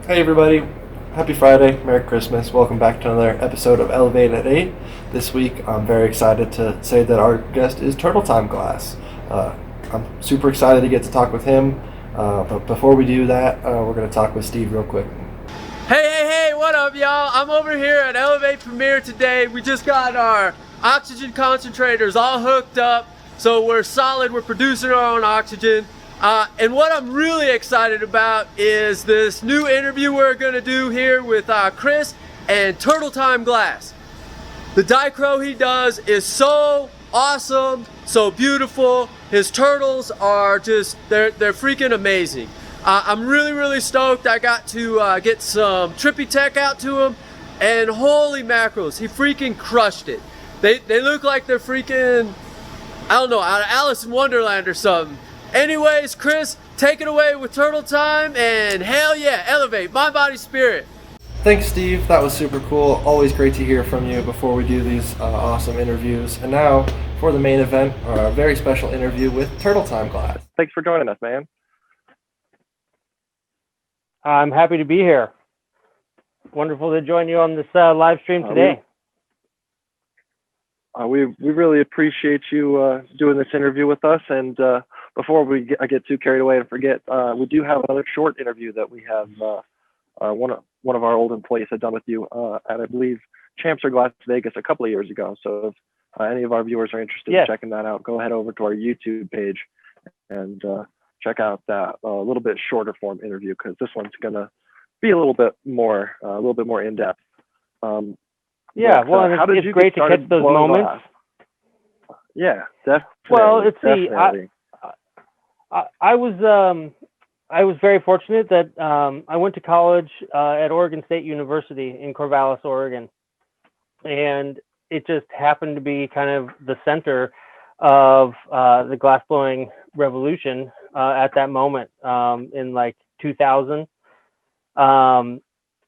Hey everybody, happy Friday, Merry Christmas. Welcome back to another episode of Elev8. This week I'm very excited to say that our guest is Turtle Time Glass. I'm super excited to get to talk with him, but before we do that, we're going to talk with Steve real quick. Hey, what up, y'all? I'm over here at Elev8 Premiere today. We just got our oxygen concentrators all hooked up, so we're solid. We're producing our own oxygen. And what I'm really excited about is this new interview we're gonna do here with Chris and Turtle Time Glass. The Dicro he does is so awesome, so beautiful. His turtles are just, they're freaking amazing. I'm really stoked. I got to get some trippy tech out to him, and holy mackerels, he freaking crushed it. They look like they're freaking, I don't know, out of Alice in Wonderland or something. Anyways, Chris, take it away with Turtle Time, and hell yeah, elevate my body spirit. Thanks, Steve. That was super cool. Always great to hear from you before we do these awesome interviews. And now for the main event, our very special interview with Turtle Time Glass. Thanks for joining us, man. I'm happy to be here. Wonderful to join you on this live stream today. We really appreciate you doing this interview with us. And before I get too carried away and forget, we do have another short interview that we have one of our old employees had done with you at, I believe, Champs or Las Vegas a couple of years ago. So if any of our viewers are interested in checking that out, go ahead over to our YouTube page and check out that a little bit shorter form interview, because this one's gonna be a little bit more in depth. And it's great to catch those moments. Glass? Yeah, definitely. Well, let's see. I was very fortunate that I went to college at Oregon State University in Corvallis, Oregon, and it just happened to be kind of the center of the glassblowing revolution at that moment in like 2000.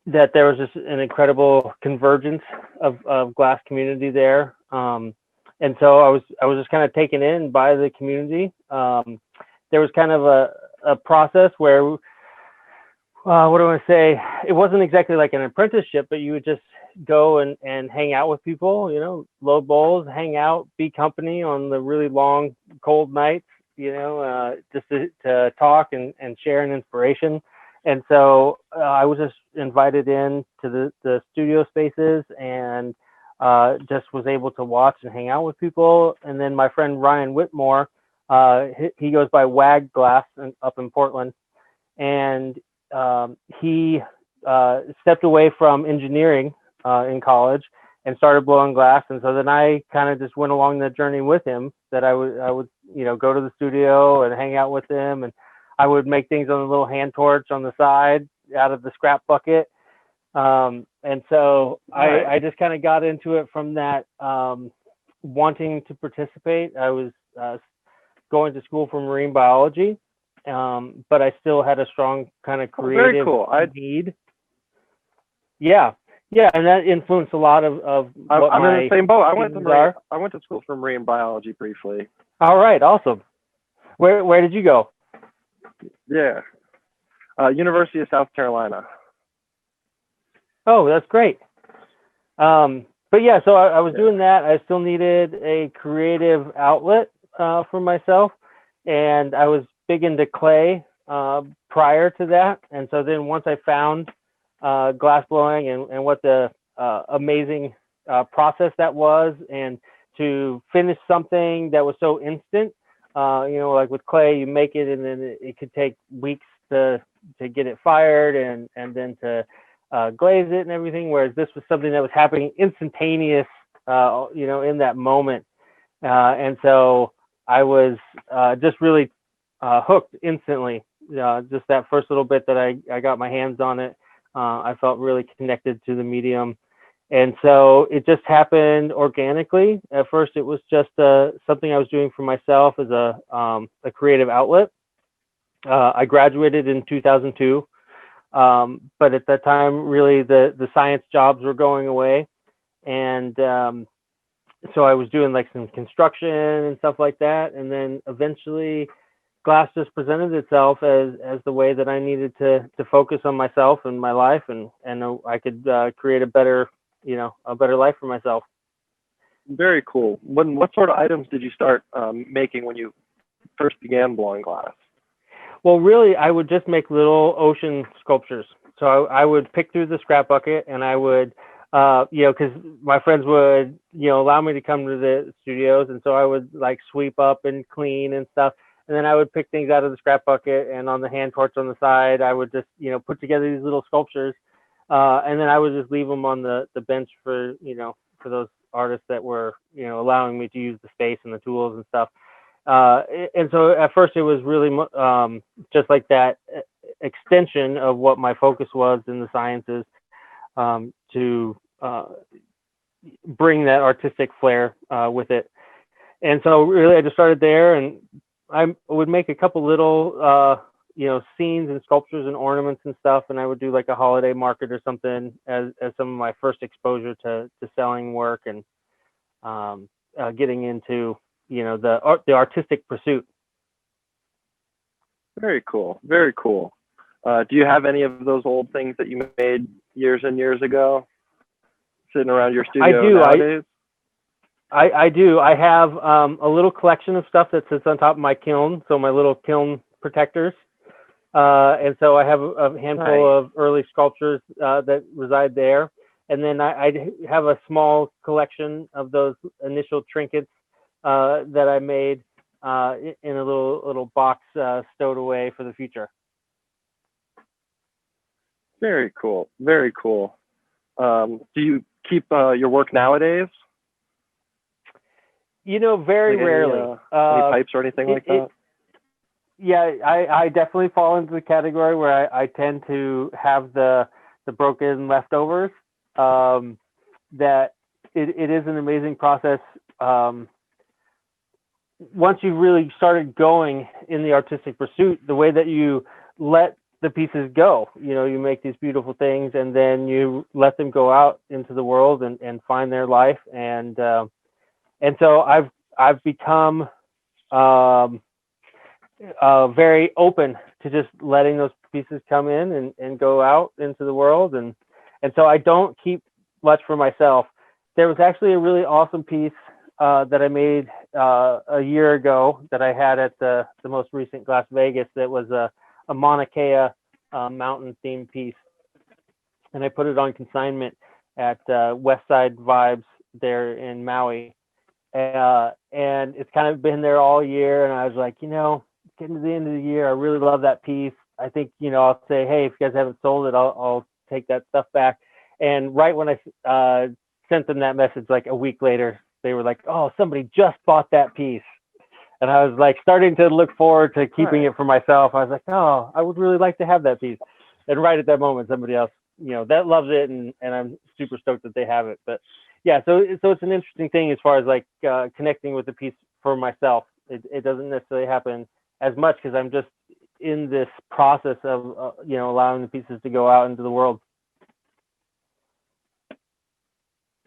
That there was just an incredible convergence of glass community there, and so I was just kind of taken in by the community. There was kind of a process where, what do I say? It wasn't exactly like an apprenticeship, but you would just go and hang out with people, load bowls, hang out, be company on the really long, cold nights, just to talk and share an inspiration. And so I was just invited in to the studio spaces and just was able to watch and hang out with people. And then my friend Ryan Whitmore, he goes by Wag Glass up in Portland, and he stepped away from engineering in college and started blowing glass. And so then I kind of just went along the journey with him, that I would go to the studio and hang out with him, and I would make things on a little hand torch on the side out of the scrap bucket. And so I just kind of got into it from that, wanting to participate. I was going to school for marine biology, but I still had a strong kind of creative need. Yeah, and that influenced a lot of what I'm in the same boat. I went to school for marine biology briefly. All right, awesome. Where did you go? Yeah, University of South Carolina. Oh, that's great. But yeah, so I was doing that. I still needed a creative outlet for myself, and I was big into clay prior to that. And so then once I found glass blowing and what the amazing process that was, and to finish something that was so instant, like with clay, you make it and then it could take weeks to get it fired and then to glaze it and everything. Whereas this was something that was happening instantaneous, in that moment. And so I was just really hooked instantly. Just that first little bit that I got my hands on it, I felt really connected to the medium. And so it just happened organically. At first, it was just something I was doing for myself as a creative outlet. I graduated in 2002, but at that time, really the science jobs were going away, and so I was doing like some construction and stuff like that. And then eventually, glass just presented itself as the way that I needed to focus on myself and my life, and I could create a better life for myself. Very cool. What sort of items did you start making when you first began blowing glass? Well, really, I would just make little ocean sculptures. So I would pick through the scrap bucket, and I would, because my friends would, allow me to come to the studios, and so I would like sweep up and clean and stuff, and then I would pick things out of the scrap bucket, and on the hand torch on the side, I would just, put together these little sculptures, and then I would just leave them on the bench for those artists that were, allowing me to use the space and the tools and stuff. And so at first it was really just like that extension of what my focus was in the sciences, to bring that artistic flair with it. And so really I just started there, and I would make a couple little scenes and sculptures and ornaments and stuff, and I would do like a holiday market or something as some of my first exposure to selling work and getting into the artistic pursuit. Very cool. Very cool. Do you have any of those old things that you made years and years ago sitting around your studio nowadays? I do. I have a little collection of stuff that sits on top of my kiln, so my little kiln protectors. And so I have a handful of early sculptures that reside there. And then I have a small collection of those initial trinkets that I made in a little box stowed away for the future. Very cool. Very cool. Do you keep your work nowadays? Very rarely. Any pipes or anything like that? Yeah, I definitely fall into the category where I tend to have the broken leftovers. That it is an amazing process. Once you really started going in the artistic pursuit, the way that you let the pieces go, you make these beautiful things, and then you let them go out into the world and find their life. And so I've become very open to just letting those pieces come in and go out into the world. And so I don't keep much for myself. There was actually a really awesome piece that I made a year ago that I had at the most recent Glass Vegas. That was a Mauna Kea mountain themed piece, and I put it on consignment at Westside Vibes there in Maui, and it's kind of been there all year. And I was like, getting to the end of the year, I really love that piece. I think I'll say, hey, if you guys haven't sold it, I'll take that stuff back. And right when I sent them that message, like a week later, they were like, oh, somebody just bought that piece. And I was like starting to look forward to keeping it for myself. I was like, oh, I would really like to have that piece. And right at that moment, somebody else, that loves it. And I'm super stoked that they have it. But yeah, so it's an interesting thing as far as like connecting with the piece for myself. It doesn't necessarily happen as much because I'm just in this process of, allowing the pieces to go out into the world.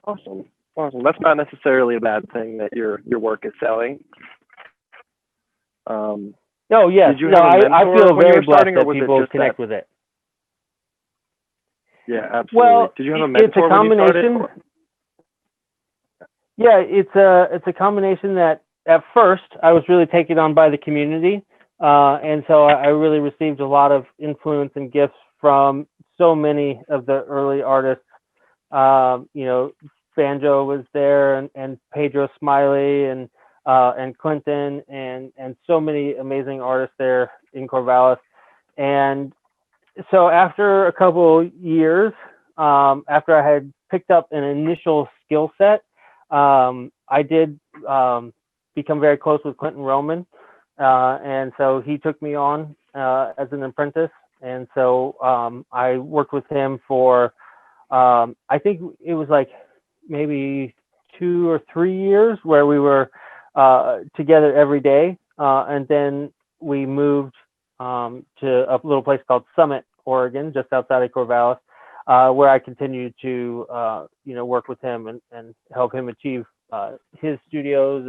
Awesome. That's not necessarily a bad thing that your work is selling. Oh yes, I feel very blessed that people connect with it. Yeah, absolutely. Well, did you have a mentor it's a combination. Yeah, it's a combination that at first I was really taken on by the community, and so I really received a lot of influence and gifts from so many of the early artists. Banjo was there, and Pedro Smiley, and Clinton, and so many amazing artists there in Corvallis. And so after a couple years, after I had picked up an initial skill set, I did become very close with Clinton Roman, and so he took me on as an apprentice. And so I worked with him for I think it was like maybe 2 or 3 years where we were together every day, and then we moved to a little place called Summit, Oregon, just outside of Corvallis, where I continued to work with him and help him achieve his studios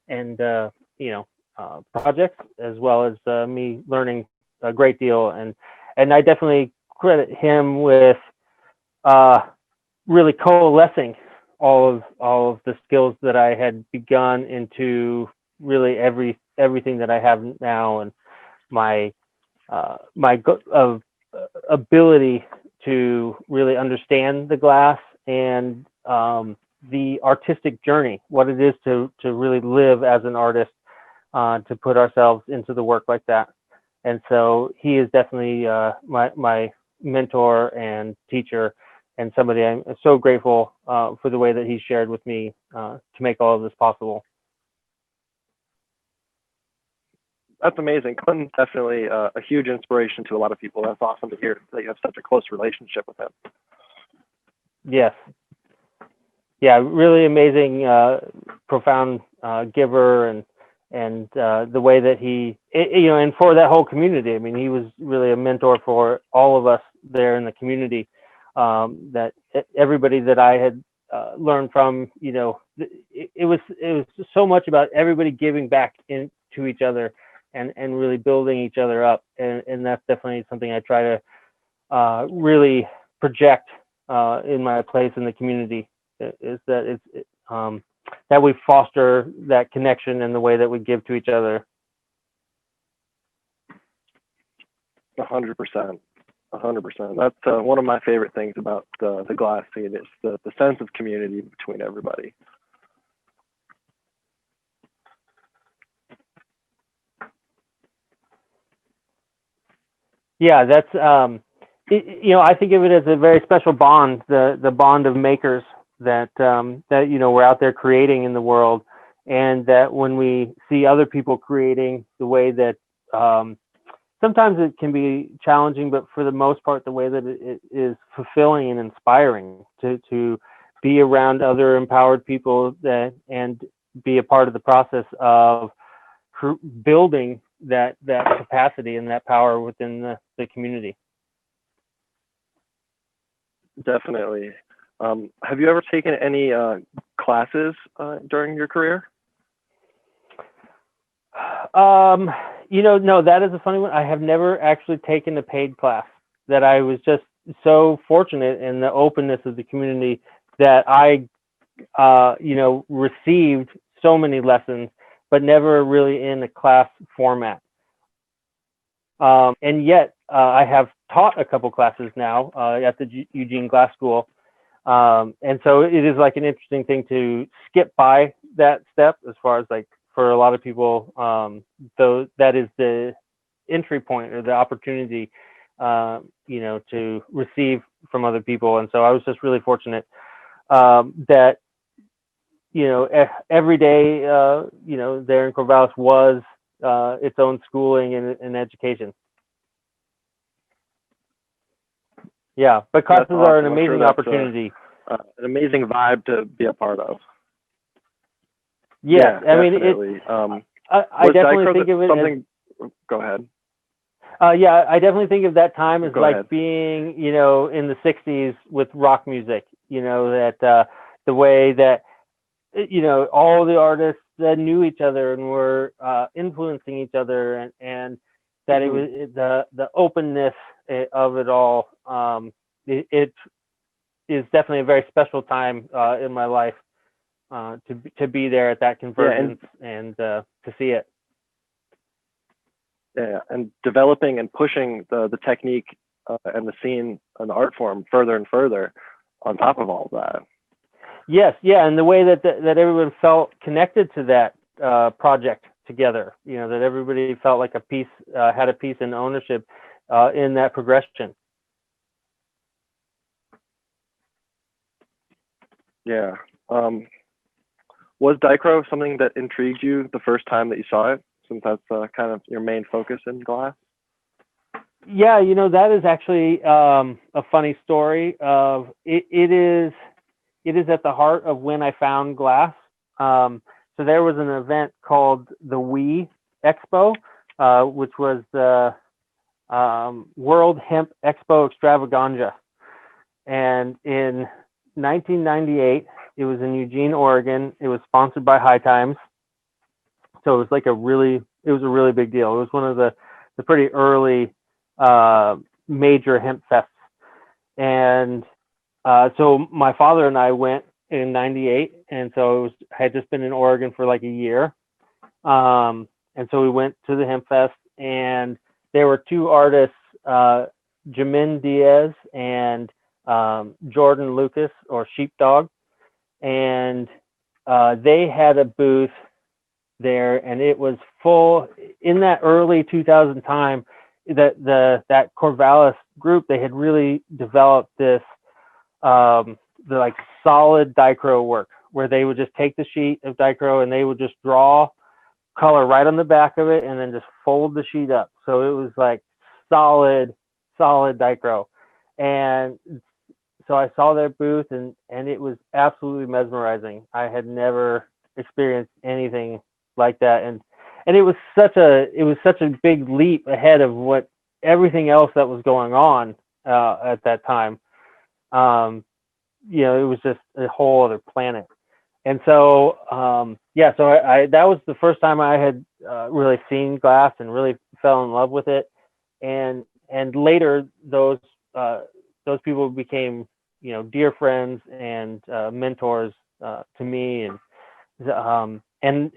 and projects, as well as me learning a great deal. And I definitely credit him with really coalescing all of the skills that I had begun into really everything that I have now, and my ability to really understand the glass and the artistic journey, what it is to really live as an artist, to put ourselves into the work like that. And so he is definitely my mentor and teacher, and somebody I'm so grateful for the way that he shared with me to make all of this possible. That's amazing. Clinton's definitely a huge inspiration to a lot of people. That's awesome to hear that you have such a close relationship with him. Yes. Yeah, really amazing, profound giver, and the way that he, and for that whole community. I mean, he was really a mentor for all of us there in the community. That everybody that I had learned from, it was so much about everybody giving back into each other and really building each other up. And that's definitely something I try to really project in my place in the community, is that that we foster that connection in the way that we give to each other. 100%. 100%. That's one of my favorite things about the glass scene, is the sense of community between everybody. Yeah, that's I think of it as a very special bond, the bond of makers that we're out there creating in the world, and that when we see other people creating, the way that sometimes it can be challenging, but for the most part, the way that it is fulfilling and inspiring to be around other empowered people and be a part of the process of building that capacity and that power within the community. Definitely. Have you ever taken any classes during your career? No, that is a funny one. I have never actually taken a paid class. That I was just so fortunate in the openness of the community that I, received so many lessons, but never really in a class format. And yet I have taught a couple classes now at the Eugene Glass School. And so it is like an interesting thing to skip by that step, as far as like for a lot of people, though that is the entry point or the opportunity, to receive from other people. And so I was just really fortunate that, every day, there in Corvallis was its own schooling and education. Yeah, but classes That's awesome. are an I'm sure amazing that's opportunity. An amazing vibe to be a part of. Yes, Yeah, I mean, definitely. I definitely Dicro think of it something. Go ahead. Yeah, I definitely think of that time as Go like ahead. being, in the 60s with rock music, that the way that, all the artists that knew each other and were influencing each other, and that it was the openness of it all. It is definitely a very special time in my life to be there at that convergence and to see it. Yeah, and developing and pushing the technique and the scene and the art form further and further on top of all of that. Yes, yeah, and the way that everyone felt connected to that project together, that everybody felt like a piece, had a piece in ownership in that progression. Yeah. Was Dicro something that intrigued you the first time that you saw it, since that's kind of your main focus in glass? Yeah, that is actually a funny story. Of it is at the heart of when I found glass. So there was an event called the We Expo, which was the World Hemp Expo Extravaganza, and in 1998, it was in Eugene, Oregon. It was sponsored by High Times, So it was like it was a really big deal. It was one of the pretty early major hemp fests. And so my father and I went in '98, and so I had just been in Oregon for like a year. And so we went to the hemp fest, and there were two artists, Jamin Diaz and Jordan Lucas, or Sheepdog, and they had a booth there, and it was full in that early 2000 time. That Corvallis group, they had really developed this the like solid Dicro work, where they would just take the sheet of Dicro and they would just draw color right on the back of it and then just fold the sheet up. So it was like solid Dicro. And so I saw their booth, and it was absolutely mesmerizing. I had never experienced anything like that. And it was such a big leap ahead of what everything else that was going on at that time. It was just a whole other planet. And so, so I that was the first time I had really seen glass and really fell in love with it. And later those people became, dear friends and mentors to me. And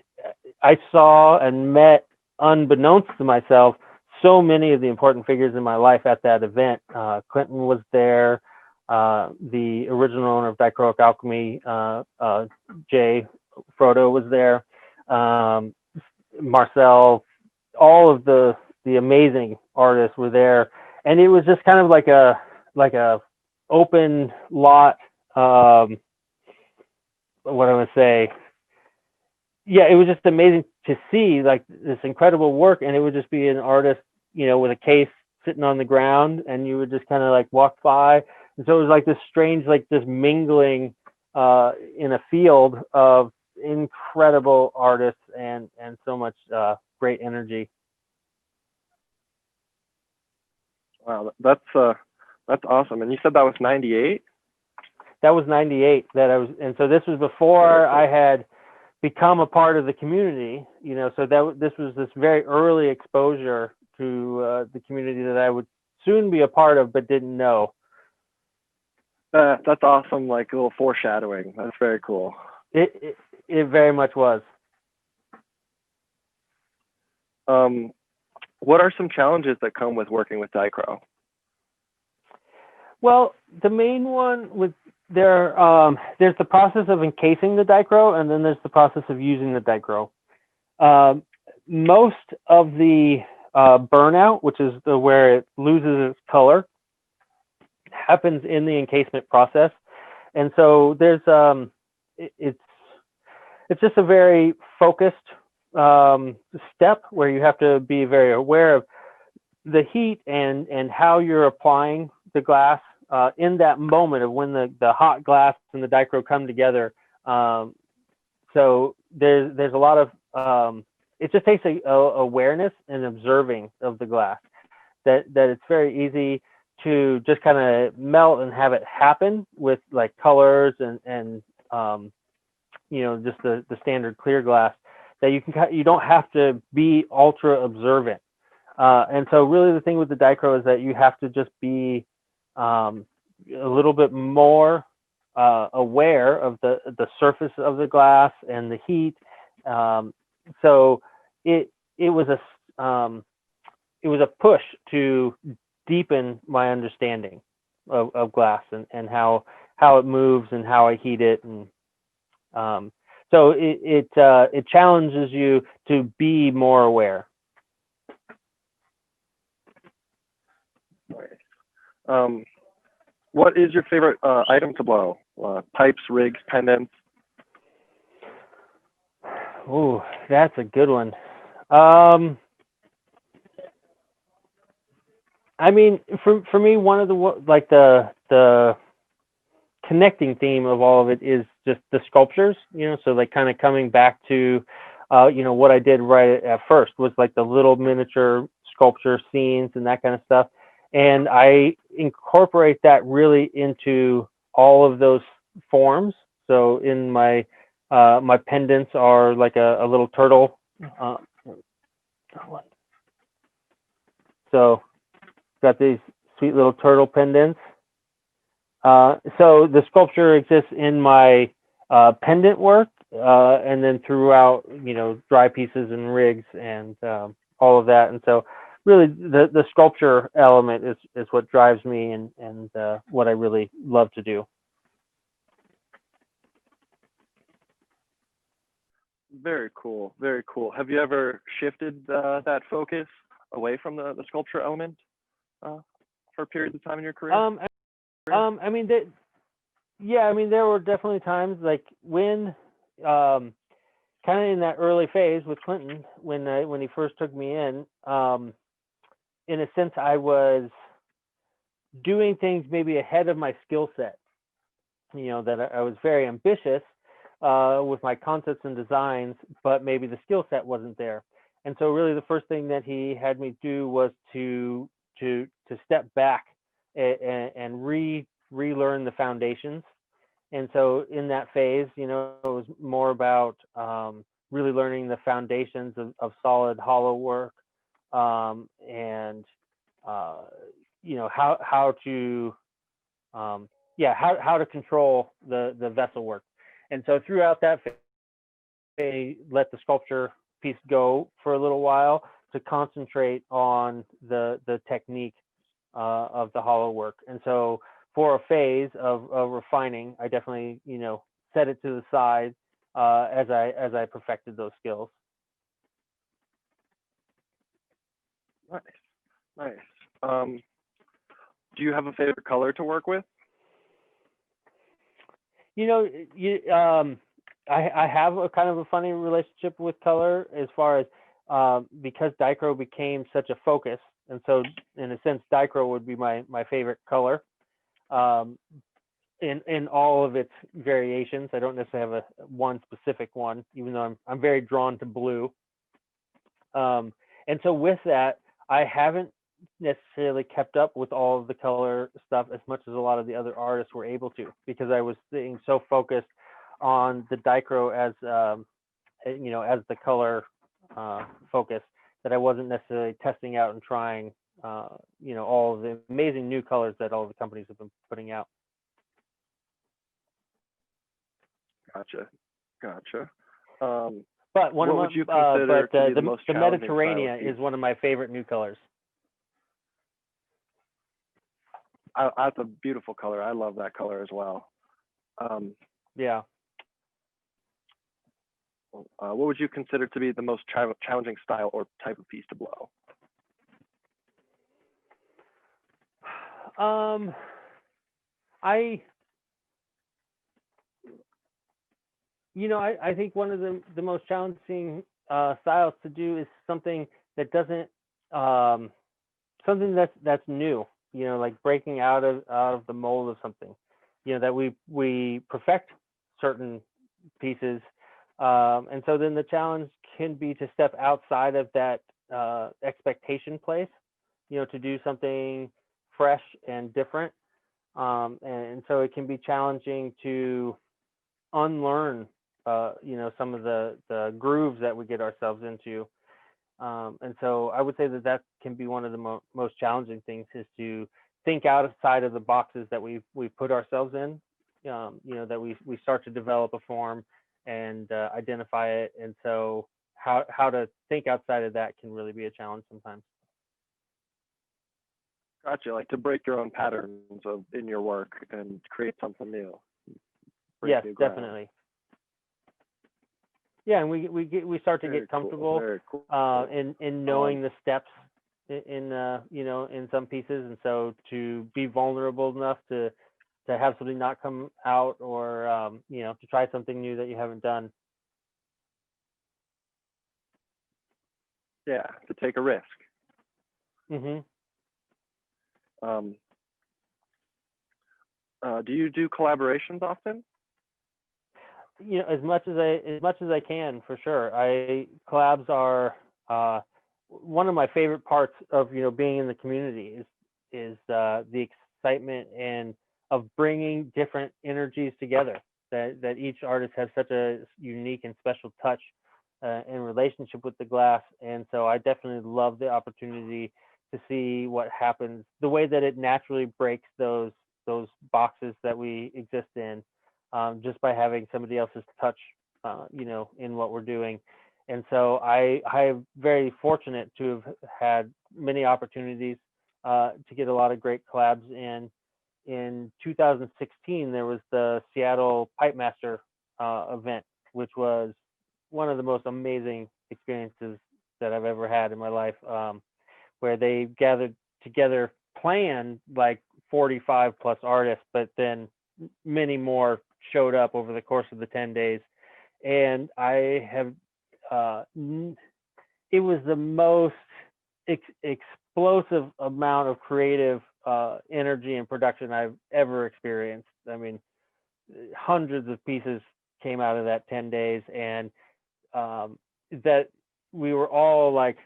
I saw and met, unbeknownst to myself, so many of the important figures in my life at that event. Clinton was there. The original owner of Dichroic Alchemy, Jay Frodo, was there. Marcel, all of the amazing artists were there, and it was just kind of like a open lot. What I would say, yeah, it was just amazing to see like this incredible work, and it would just be an artist, with a case sitting on the ground, and you would just kind of like walk by. And so it was like this strange, like this mingling in a field of incredible artists and so much great energy. Wow, that's awesome. And you said that was '98? That was '98 that I was, and so this was before I had become a part of the community. So this was this very early exposure to the community that I would soon be a part of, but didn't know. That's awesome, like a little foreshadowing. That's very cool. It very much was. What are some challenges that come with working with Dicro? Well, the main one there's the process of encasing the Dicro, and then there's the process of using the Dicro. Most of the burnout, which is where it loses its color, happens in the encasement process. And so there's it's just a very focused step where you have to be very aware of the heat and how you're applying the glass in that moment of when the hot glass and the Dicro come together. So there's a lot of it just takes a awareness and observing of the glass, that it's very easy to just kind of melt and have it happen with like colors and just the standard clear glass, that you don't have to be ultra observant. And so really the thing with the Dicro is that you have to just be a little bit more aware of the surface of the glass and the heat. So it was a push to deepen my understanding of glass and how it moves and how I heat it. And so it challenges you to be more aware. What is your favorite item to blow? Pipes, rigs, pendants? Oh, that's a good one. I mean, for me, one of the connecting theme of all of it is just the sculptures, so like kind of coming back to, what I did right at first was like the little miniature sculpture scenes and that kind of stuff. And I incorporate that really into all of those forms. So in my pendants are like a little turtle Uh, so got these sweet little turtle pendants. So the sculpture exists in my pendant work, and then throughout, dry pieces and rigs and all of that. And so, really, the sculpture element is what drives me and what I really love to do. Very cool. Very cool. Have you ever shifted that focus away from the sculpture element for periods of time in your career? I mean, yeah, I mean, there were definitely times like when, kind of in that early phase with Clinton, when he first took me in a sense, I was doing things maybe ahead of my skill set. That I was very ambitious with my concepts and designs, but maybe the skill set wasn't there. And so, really, the first thing that he had me do was to step back and relearn the foundations. And so, in that phase, it was more about really learning the foundations of solid hollow work, and how to how to control the vessel work. And so throughout that phase, they let the sculpture piece go for a little while to concentrate on the technique of the hollow work. And so for a phase of refining, I definitely set it to the side as I perfected those skills. Nice, nice. Do you have a favorite color to work with? I have a kind of a funny relationship with color as far as because Dicro became such a focus, and so in a sense, Dicro would be my favorite color in all of its variations. I don't necessarily have one specific one, even though I'm very drawn to blue. And so with that, I haven't necessarily kept up with all of the color stuff as much as a lot of the other artists were able to, because I was being so focused on the Dicro as as the color focus, that I wasn't necessarily testing out and trying all of the amazing new colors that all the companies have been putting out. Gotcha. But what would you consider to be the most challenging Mediterranean is one of my favorite new colors. That's a beautiful color. I love that color as well. Yeah. What would you consider to be the most challenging style or type of piece to blow? I think one of the most challenging styles to do is something that doesn't something that's new. Like breaking out of the mold of something. That we perfect certain pieces, and so then the challenge can be to step outside of that expectation place. To do something fresh and different, and so it can be challenging to unlearn some of the grooves that we get ourselves into, and so I would say that can be one of the most challenging things, is to think outside of the boxes that we've put ourselves in. That we start to develop a form and identify it, and so how to think outside of that can really be a challenge sometimes. Gotcha. Like to break your own patterns in your work and create something new. Yes, definitely. Yeah, and we start to get comfortable in knowing the steps in some pieces, and so to be vulnerable enough to have something not come out, or to try something new that you haven't done. Yeah, to take a risk. Mm-hmm. Do you do collaborations often? As much as I can, for sure. Collabs are one of my favorite parts of being in the community, is the excitement and of bringing different energies together. That each artist has such a unique and special touch in relationship with the glass. And so I definitely love the opportunity to see what happens, the way that it naturally breaks those boxes that we exist in, just by having somebody else's touch, in what we're doing. And so I'm very fortunate to have had many opportunities to get a lot of great collabs in. In 2016, there was the Seattle Pipe Master event, which was one of the most amazing experiences that I've ever had in my life, where they gathered together, planned like 45 plus artists, but then many more showed up over the course of the 10 days. And I have, it was the most explosive amount of creative energy and production I've ever experienced. I mean, hundreds of pieces came out of that 10 days, and that we were all like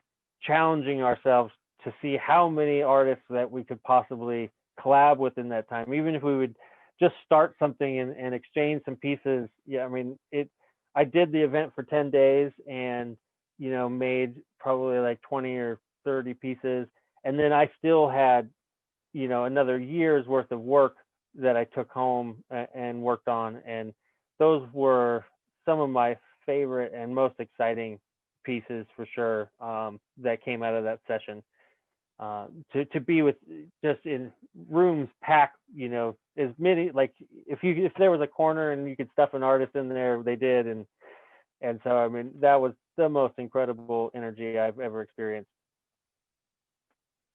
challenging ourselves to see how many artists that we could possibly collab with in that time, even if we would just start something and exchange some pieces. Yeah, I mean, I did the event for 10 days and, made probably like 20 or 30 pieces. And then I still had, another year's worth of work that I took home and worked on. And those were some of my favorite and most exciting pieces for sure, that came out of that session. To be with just in rooms packed, as many, like if there was a corner and you could stuff an artist in there, they did. And so, I mean, that was the most incredible energy I've ever experienced.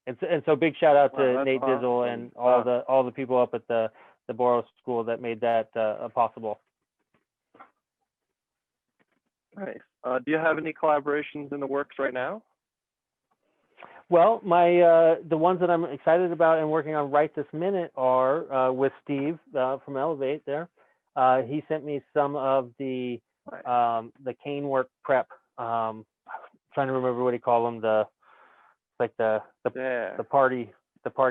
And so big shout out to Nate Dizzle and all the people up at the Boros School that made that possible. Nice. Do you have any collaborations in the works right now? Well, my the ones that I'm excited about and working on right this minute are with Steve from Elev8 there. He sent me some of the cane work prep. I'm trying to remember what he called them, the party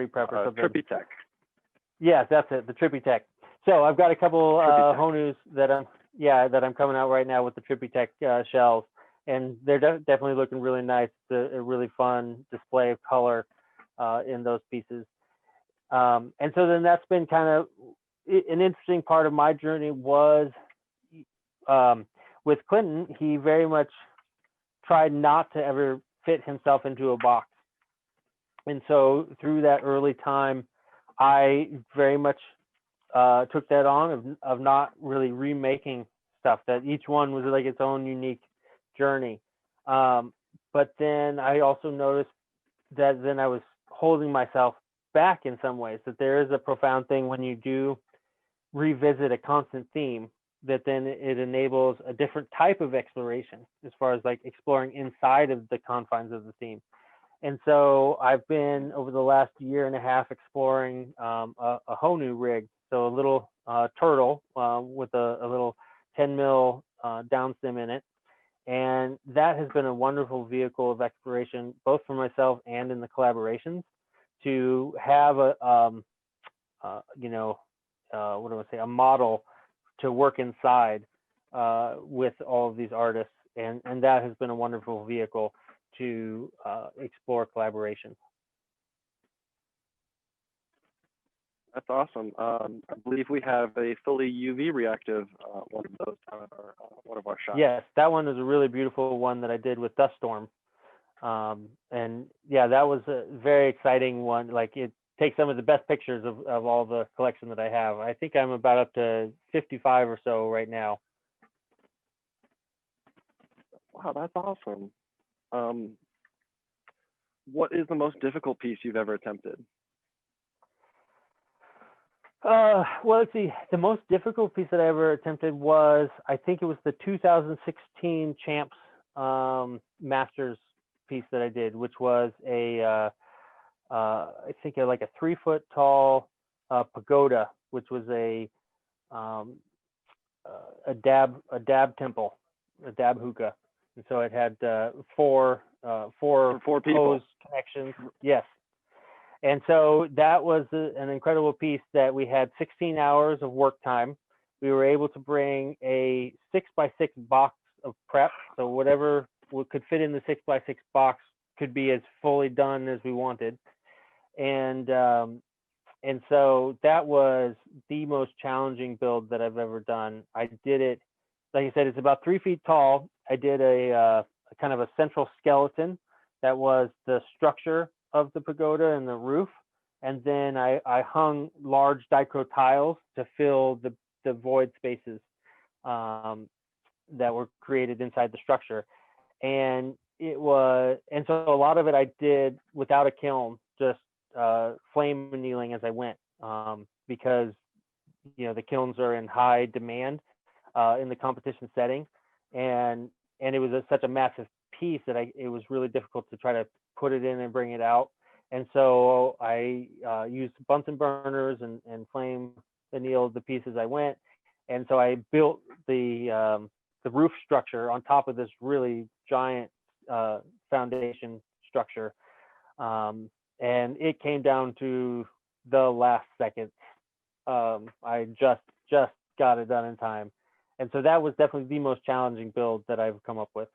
prep or something. Trippy Tech. Yeah, that's it, the Trippy Tech. So I've got a couple Honus that I'm coming out right now with the Trippy Tech shells. And they're definitely looking really nice. It's a really fun display of color in those pieces. And so then that's been kind of an interesting part of my journey was with Clinton. He very much tried not to ever fit himself into a box. And so through that early time, I very much took that on of not really remaking stuff, that each one was like its own unique journey. But then I also noticed that then I was holding myself back in some ways, that there is a profound thing when you do revisit a constant theme, that then it enables a different type of exploration as far as like exploring inside of the confines of the theme. And so I've been over the last year and a half exploring a Honu rig, so a little turtle with a little 10 mil downstem in it. And that has been a wonderful vehicle of exploration, both for myself and in the collaborations, to have a model to work inside with all of these artists. And that has been a wonderful vehicle to explore collaboration. That's awesome. I believe we have a fully UV reactive one of those on one of our shots. Yes, that one is a really beautiful one that I did with Dust Storm. And yeah, that was a very exciting one. Like, it takes some of the best pictures of all the collection that I have. I think I'm about up to 55 or so right now. Wow, that's awesome. What is the most difficult piece you've ever attempted? Well, let's see. The most difficult piece that I ever attempted was, I think it was the 2016 Champs Masters piece that I did, which was I think like a 3 foot tall pagoda, which was a dab temple, a dab hookah. And so it had four people connections. Yes. And so that was an incredible piece that we had 16 hours of work time. We were able to bring a 6x6 box of prep. So whatever could fit in the 6x6 box could be as fully done as we wanted. And so that was the most challenging build that I've ever done. I did it, like I said, it's about 3 feet tall. I did a kind of a central skeleton that was the structure of the pagoda and the roof. And then I hung large Dicro tiles to fill the void spaces that were created inside the structure. And so a lot of it I did without a kiln, just flame annealing as I went, because the kilns are in high demand in the competition setting, and it was such a massive piece that it was really difficult to try to put it in and bring it out. And so I used Bunsen burners and flame annealed the piece as I went. And so I built the roof structure on top of this really giant foundation structure. And it came down to the last second. I just got it done in time. And so that was definitely the most challenging build that I've come up with.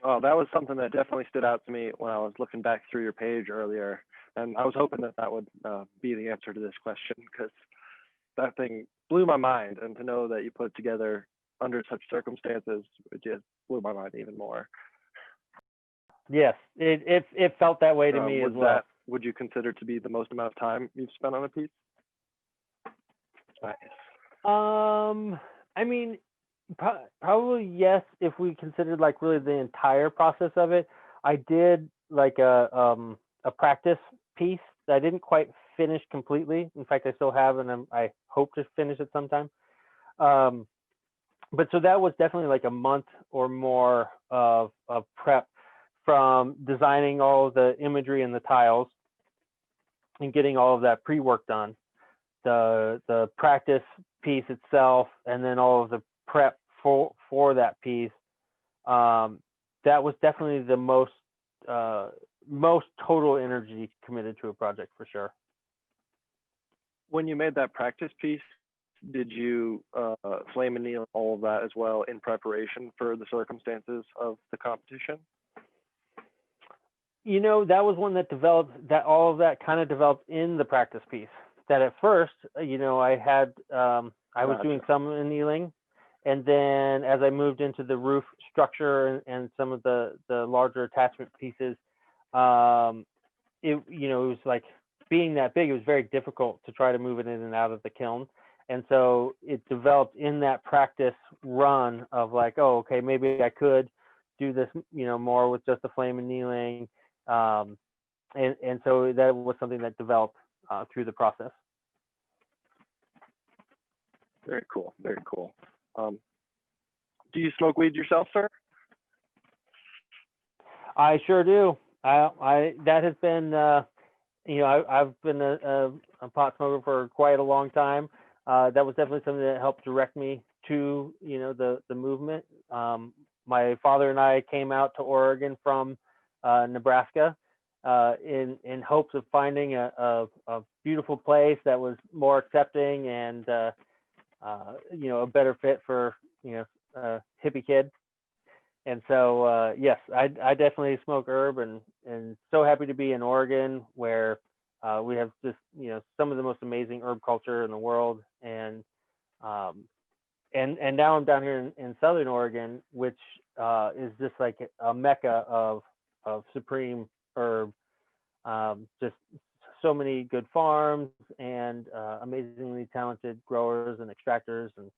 Oh, that was something that definitely stood out to me when I was looking back through your page earlier. And I was hoping that would be the answer to this question, because that thing blew my mind. And to know that you put it together under such circumstances, it just blew my mind even more. Yes, it felt that way to me as well. Would you consider to be the most amount of time you've spent on a piece? Nice. I mean, probably yes, if we considered like really the entire process of it. I did like a practice piece that I didn't quite finish completely. In fact, I still have, and I hope to finish it sometime. But so that was definitely like a month or more of prep, from designing all of the imagery and the tiles and getting all of that pre-work done, the practice piece itself, and then all of the prep for that piece. That was definitely the most total energy committed to a project, for sure. When you made that practice piece, did you flame anneal all of that as well in preparation for the circumstances of the competition? That was one that developed, that all of that kind of developed in the practice piece. That at first, I had, I was doing some annealing, and then as I moved into the roof structure and some of the larger attachment pieces, it was like, being that big, it was very difficult to try to move it in and out of the kiln. And so it developed in that practice run of like, oh, okay, maybe I could do this, more with just the flame annealing. And so that was something that developed through the process. Very cool. Very cool. Do you smoke weed yourself, sir? I sure do. I that has been, I've been a pot smoker for quite a long time. That was definitely something that helped direct me to, the movement. My father and I came out to Oregon from Nebraska in hopes of finding a beautiful place that was more accepting and a better fit for a hippie kid. And so yes, I definitely smoke herb, and so happy to be in Oregon, where we have just some of the most amazing herb culture in the world. And now I'm down here in Southern Oregon, which is just like a mecca of supreme herb. Just so many good farms and amazingly talented growers and extractors, and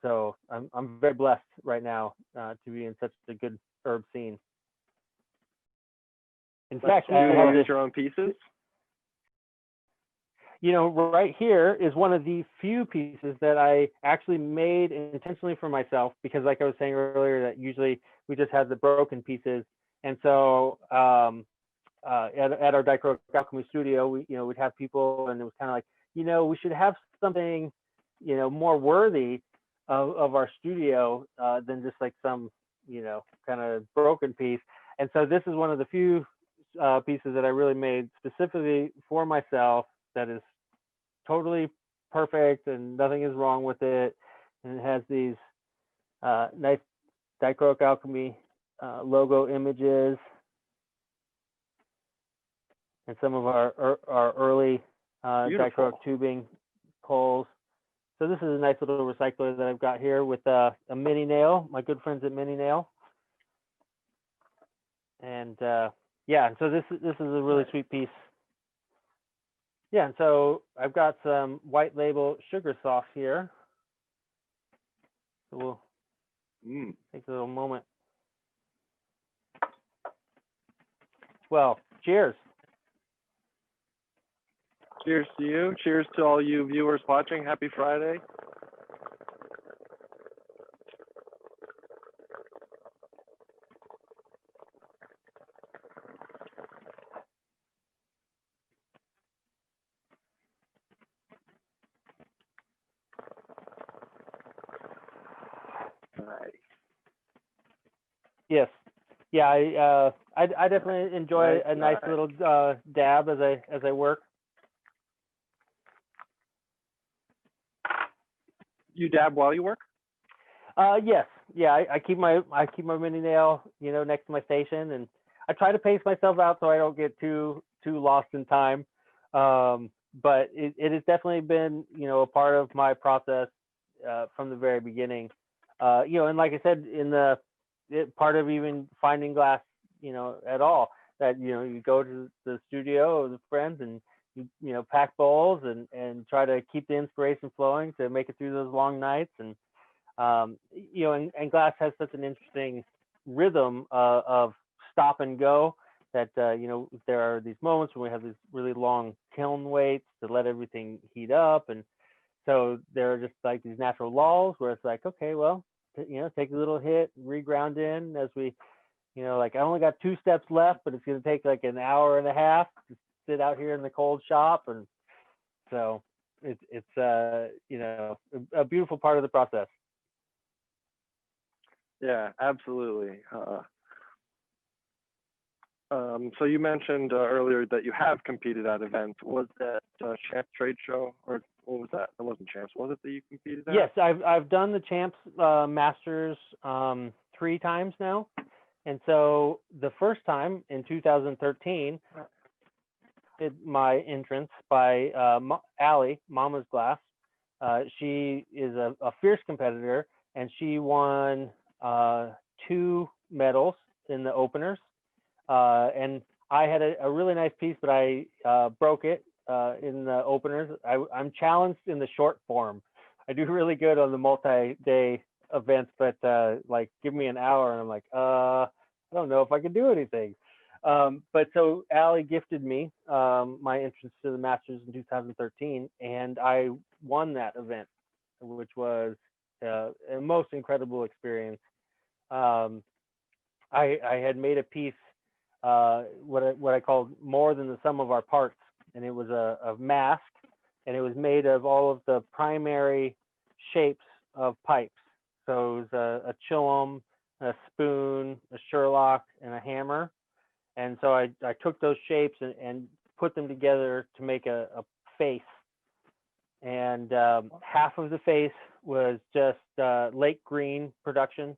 so I'm very blessed right now to be in such a good herb scene. In fact, do you use your own pieces? Right here is one of the few pieces that I actually made intentionally for myself, because like I was saying earlier, that usually we just have the broken pieces. And so at our Dicro alchemy studio, we'd have people, and it was kind of like, we should have something, more worthy of our studio than just like some, kind of broken piece. And so this is one of the few pieces that I really made specifically for myself, that is totally perfect and nothing is wrong with it. And it has these nice Dicro Alchemy logo images and some of our early Dicro tubing poles. So this is a nice little recycler that I've got here with a mini nail, my good friends at Mini Nail. And yeah, and so this is a really sweet piece. Yeah, and so I've got some white label sugar sauce here. So we'll take a little moment. Well, cheers. Cheers to you. Cheers to all you viewers watching. Happy Friday. Nice. Yes. Yeah, I definitely enjoy a nice little dab as I work. You dab while you work? Yes. Yeah, I keep my mini nail, next to my station, and I try to pace myself out so I don't get too lost in time. But it has definitely been, a part of my process from the very beginning. And like I said, part of even finding glass, at all, that, you go to the studio with friends and you pack bowls and try to keep the inspiration flowing to make it through those long nights. And, and glass has such an interesting rhythm of stop and go that, there are these moments when we have these really long kiln waits to let everything heat up. And so there are just like these natural lulls where it's like, okay, well, take a little hit, reground in as we, like I only got 2 steps left, but it's going to take like an hour and a half to sit out here in the cold shop. And so it's a beautiful part of the process. Yeah, absolutely. So you mentioned earlier that you have competed at events. Was that Champs trade show, or what was that? That wasn't Champs. Was it that you competed at? Yes, I've done the Champs Masters 3 times now. And so the first time in 2013, did my entrance by Allie, Mama's Glass. She is a fierce competitor, and she won 2 medals in the openers. And I had a really nice piece, but I broke it in the openers. I'm challenged in the short form. I do really good on the multi-day events, but like give me an hour and I'm like, I don't know if I can do anything. But so Allie gifted me my entrance to the Masters in 2013, and I won that event, which was a most incredible experience. I had made a piece, what I called more than the sum of our parts, and it was a mask, and it was made of all of the primary shapes of pipes. So it was a chillum, a spoon, a Sherlock, and a hammer. And so I took those shapes and put them together to make a face. And half of the face was just lake green production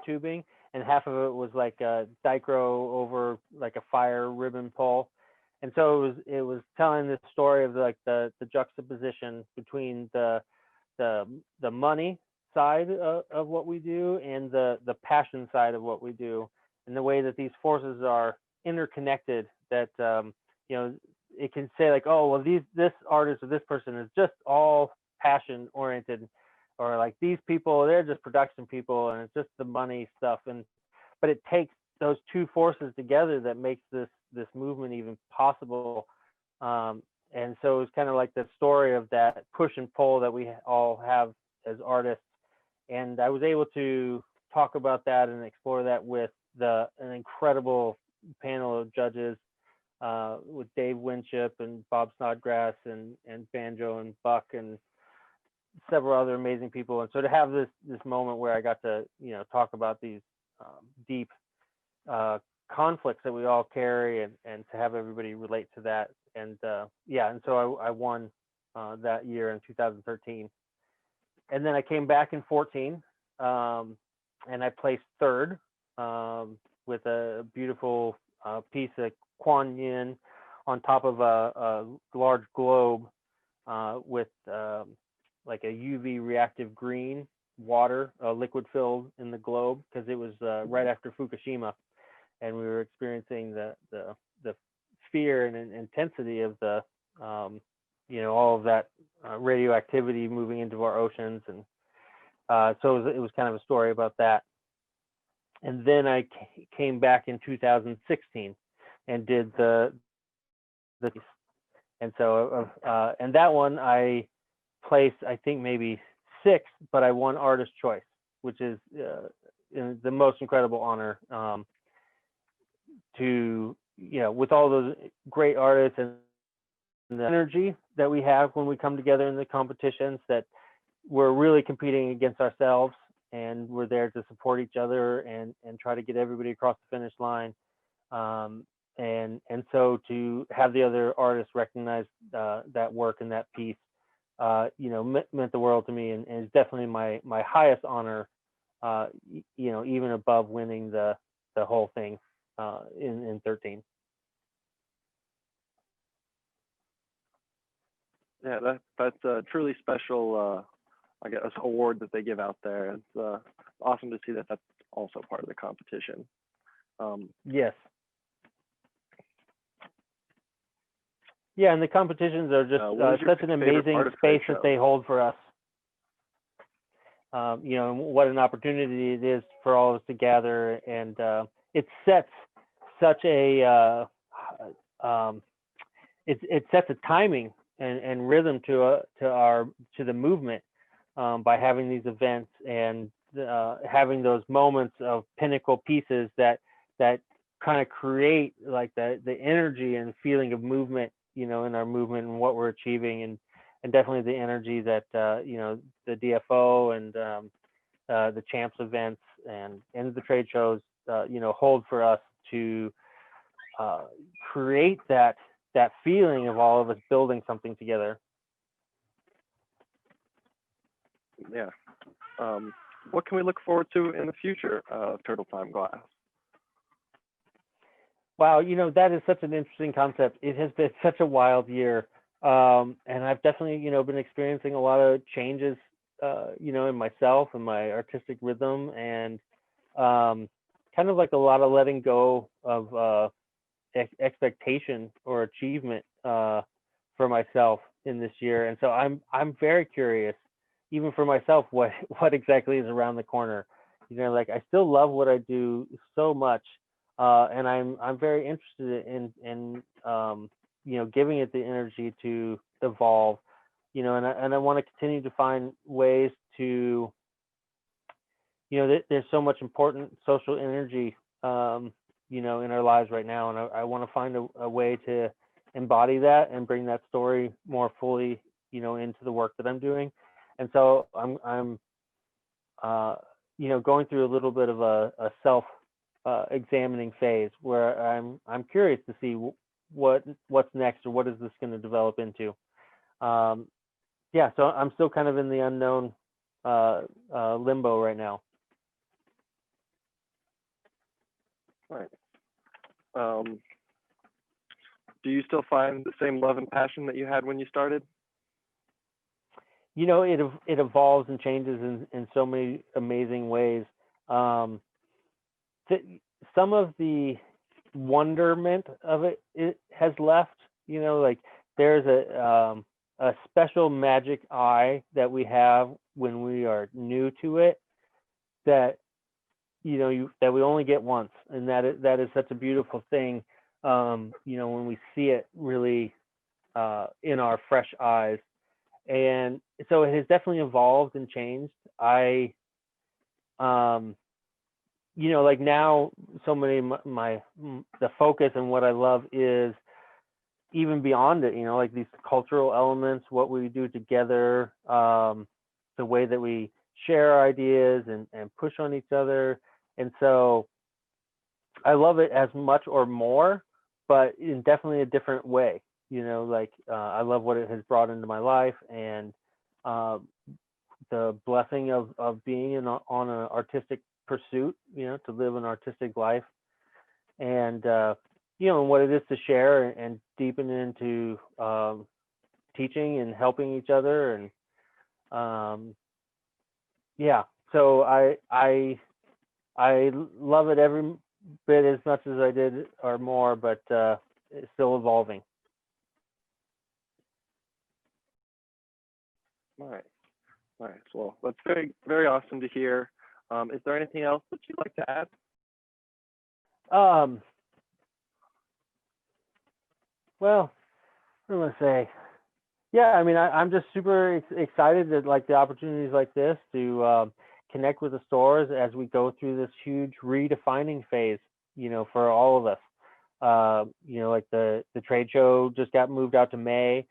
tubing, and half of it was like a Dicro over like a fire ribbon pole. And so it was telling the story of like the juxtaposition between the money side of what we do and the passion side of what we do, and the way that these forces are interconnected, that it can say like, oh well, this artist or this person is just all passion oriented, or like these people, they're just production people and it's just the money stuff. But it takes those 2 forces together that makes this movement even possible. And so it's kind of like the story of that push and pull that we all have as artists. And I was able to talk about that and explore that with an incredible panel of judges, with Dave Winship and Bob Snodgrass and Banjo and Buck and several other amazing people. And so to have this moment where I got to talk about these deep conflicts that we all carry, and to have everybody relate to that, and and so I won that year in 2013. And then I came back in 14, and I placed third with a beautiful piece of Kuan Yin on top of a large globe with like a UV reactive green water, liquid filled in the globe, because it was right after Fukushima, and we were experiencing the fear and intensity of the all of that radioactivity moving into our oceans, and so it was kind of a story about that. And then I came back in 2016 and did the and so and that one I placed, I think, maybe sixth, but I won Artist Choice, which is the most incredible honor to, with all those great artists and the energy that we have when we come together in the competitions, that we're really competing against ourselves, and we're there to support each other and try to get everybody across the finish line. And so to have the other artists recognize that work and that piece, meant the world to me, and is definitely my highest honor, even above winning the whole thing in 13. Yeah, that's a truly special, I guess, award that they give out there. It's awesome to see that that's also part of the competition. Yes. Yeah, and the competitions are just such an amazing space that they hold for us. And what an opportunity it is for all of us to gather, and it sets such a it sets a timing and rhythm to the movement by having these events and having those moments of pinnacle pieces that kind of create like the energy and feeling of movement, in our movement and what we're achieving, and definitely the energy that the DFO and the champs events and the trade shows hold for us to create that feeling of all of us building something together. Yeah. What can we look forward to in the future of Turtle Time Glass? Wow, that is such an interesting concept. It has been such a wild year, and I've definitely been experiencing a lot of changes in myself and my artistic rhythm, and kind of like a lot of letting go of expectation or achievement for myself in this year. And so I'm very curious, even for myself, what exactly is around the corner. Like, I still love what I do so much, and I'm very interested in giving it the energy to evolve, and I want to continue to find ways to, there's so much important social energy in our lives right now, and I want to find a way to embody that and bring that story more fully into the work that I'm doing. And so I'm going through a little bit of a self examining phase where I'm curious to see what's next, or what is this going to develop into. So I'm still kind of in the unknown limbo right now. Right. Do you still find the same love and passion that you had when you started? It evolves and changes in so many amazing ways. Some of the wonderment of it has left. Like, there's a special magic eye that we have when we are new to it, that that we only get once, and that is such a beautiful thing. When we see it really in our fresh eyes. And so it has definitely evolved and changed. I like now, so many the focus and what I love is even beyond it, like these cultural elements, what we do together, the way that we share our ideas and push on each other. And so I love it as much or more, but in definitely a different way. like I love what it has brought into my life, and uh, the blessing of being on an artistic pursuit, to live an artistic life, and and what it is to share and deepen into teaching and helping each other, and yeah. So I love it every bit as much as I did or more, but it's still evolving. Nice. Nice. Well, that's very, very awesome to hear. Is there anything else that you'd like to add? Well, what do I say? Yeah, I mean, I'm just super excited that like the opportunities like this to connect with the stores as we go through this huge redefining phase, for all of us. Like the trade show just got moved out to May,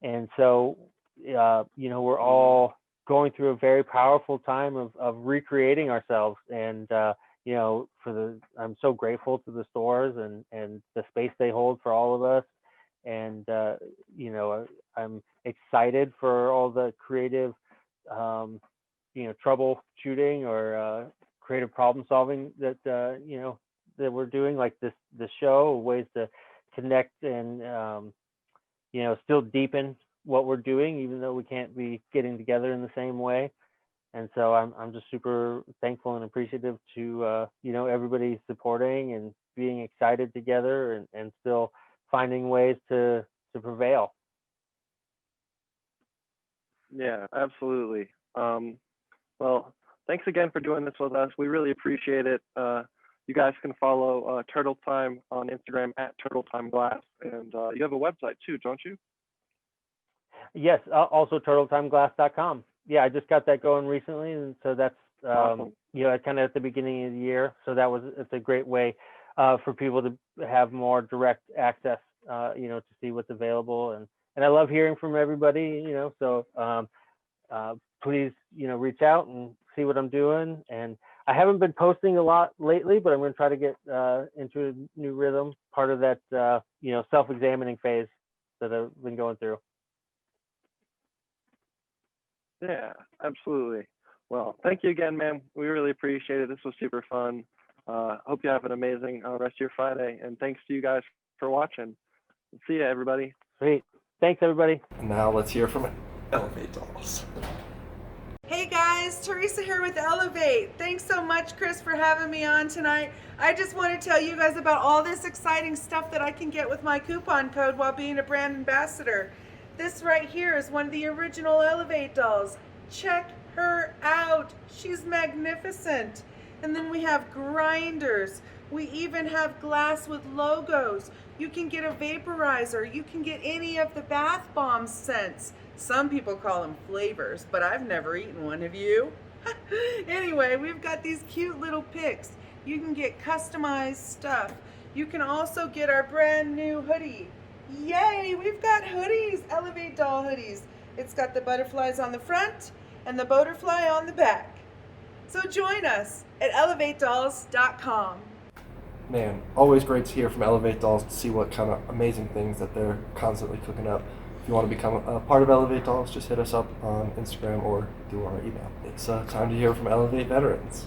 and so we're all going through a very powerful time of recreating ourselves, and I'm so grateful to the stores and the space they hold for all of us, and I'm excited for all the creative troubleshooting or creative problem solving that that we're doing, like this show, ways to connect and still deepen what we're doing, even though we can't be getting together in the same way. And so I'm just super thankful and appreciative to everybody supporting and being excited together, and still finding ways to prevail. Yeah, absolutely. Well, thanks again for doing this with us. We really appreciate it. You guys can follow Turtle Time on Instagram at Turtle Time Glass, and you have a website too, don't you? Yes, also turtletimeglass.com. Yeah, I just got that going recently, and so that's Awesome. kind of at the beginning of the year. So it's a great way for people to have more direct access, to see what's available, and I love hearing from everybody, So please, reach out and see what I'm doing. And I haven't been posting a lot lately, but I'm going to try to get into a new rhythm. Part of that, self-examining phase that I've been going through. Yeah, absolutely. Well, thank you again, man. We really appreciate it. This was super fun. Hope you have an amazing rest of your Friday, and thanks to you guys for watching. See ya, everybody. Sweet. Thanks, everybody. And now let's hear from Elev8 Dolls. Hey guys, Teresa here with Elev8. Thanks so much, Chris, for having me on tonight. I just want to tell you guys about all this exciting stuff that I can get with my coupon code while being a brand ambassador. This right here is one of the original Elev8 dolls. Check her out. She's magnificent. And then we have grinders. We even have glass with logos. You can get a vaporizer. You can get any of the bath bomb scents. Some people call them flavors, but I've never eaten one. Have you? Anyway, we've got these cute little picks. You can get customized stuff. You can also get our brand new hoodie. Yay, we've got hoodies, Elev8 doll hoodies. It's got the butterflies on the front and the butterfly on the back. So join us at elev8dolls.com. Man, always great to hear from Elev8 Dolls, to see what kind of amazing things that they're constantly cooking up. If you want to become a part of Elev8 Dolls, just hit us up on Instagram or through our email. It's time to hear from Elev8 veterans.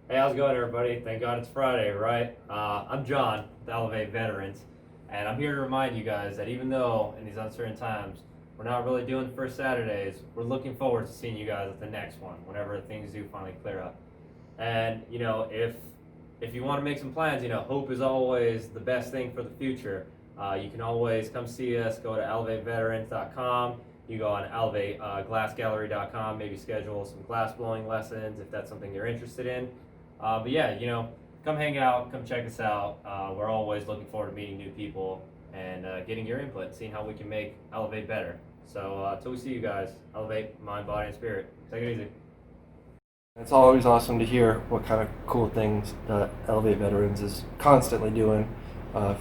Hey, how's it going, everybody? Thank God it's Friday, right? I'm John, the Elev8 Veterans, and I'm here to remind you guys that even though in these uncertain times we're not really doing the first Saturdays, we're looking forward to seeing you guys at the next one, whenever things do finally clear up. And if you want to make some plans, hope is always the best thing for the future. You can always come see us. Go to elev8veterans.com. You go on elev8glassgallery.com. Maybe schedule some glass blowing lessons if that's something you're interested in. But yeah, come hang out, come check us out. We're always looking forward to meeting new people and getting your input, seeing how we can make Elev8 better. So until we see you guys, Elev8, mind, body, and spirit. Take it easy. It's always awesome to hear what kind of cool things Elev8 Veterans is constantly doing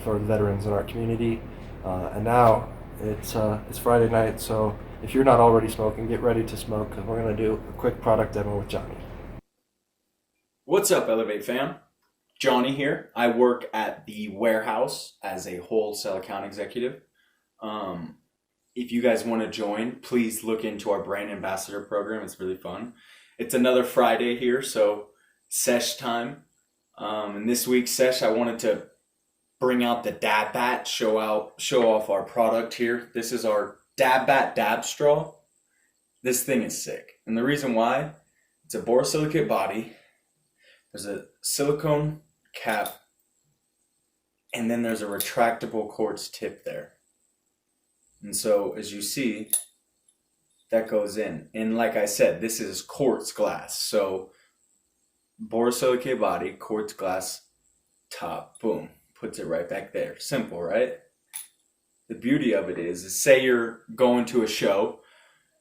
for the veterans in our community. And now it's Friday night, so if you're not already smoking, get ready to smoke, because we're going to do a quick product demo with Johnny. What's up, Elev8 fam? Johnny here. I work at the warehouse as a wholesale account executive. If you guys want to join, please look into our brand ambassador program. It's really fun. It's another Friday here, so sesh time. In this week's sesh, I wanted to bring out the Dab Bat, show off our product here. This is our Dab Bat Dab Straw. This thing is sick. And the reason why, it's a borosilicate body. There's a silicone cap, and then there's a retractable quartz tip there. And so, as you see, that goes in. And like I said, this is quartz glass. So, borosilicate body, quartz glass top, boom, puts it right back there. Simple, right? The beauty of it is say you're going to a show,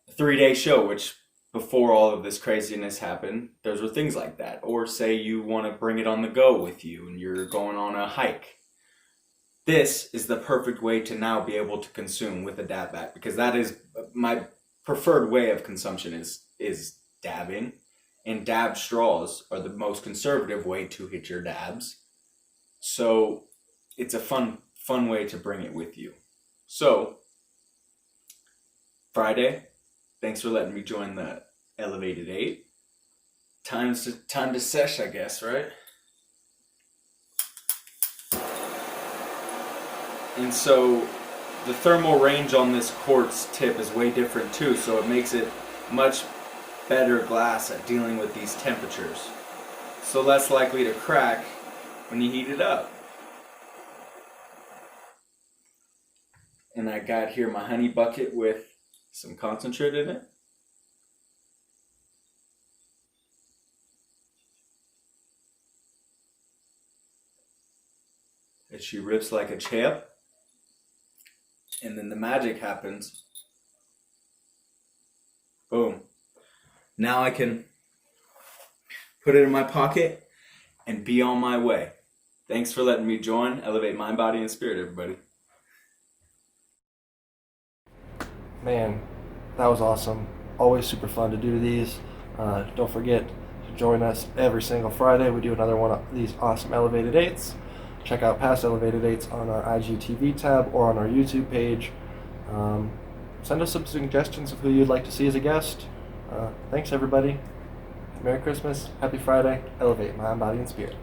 a 3-day show, which before all of this craziness happened, those were things like that. Or say you want to bring it on the go with you and you're going on a hike. This is the perfect way to now be able to consume with a dab bat, because that is my preferred way of consumption is dabbing, and dab straws are the most conservative way to hit your dabs. So it's a fun way to bring it with you. So Friday, thanks for letting me join the Elev8. Time to sesh, I guess, right? And so the thermal range on this quartz tip is way different too, so it makes it much better glass at dealing with these temperatures. So less likely to crack when you heat it up. And I got here my honey bucket with some concentrate in it. And she rips like a champ. And then the magic happens. Boom. Now I can put it in my pocket and be on my way. Thanks for letting me join. Elevate mind, body, and spirit, everybody. Man, that was awesome. Always super fun to do these. Don't forget to join us every single Friday. We do another one of these awesome Elev8s. Check out past Elev8s on our IGTV tab or on our YouTube page. Send us some suggestions of who you'd like to see as a guest. Thanks, everybody. Merry Christmas. Happy Friday. Elevate mind, body, and spirit.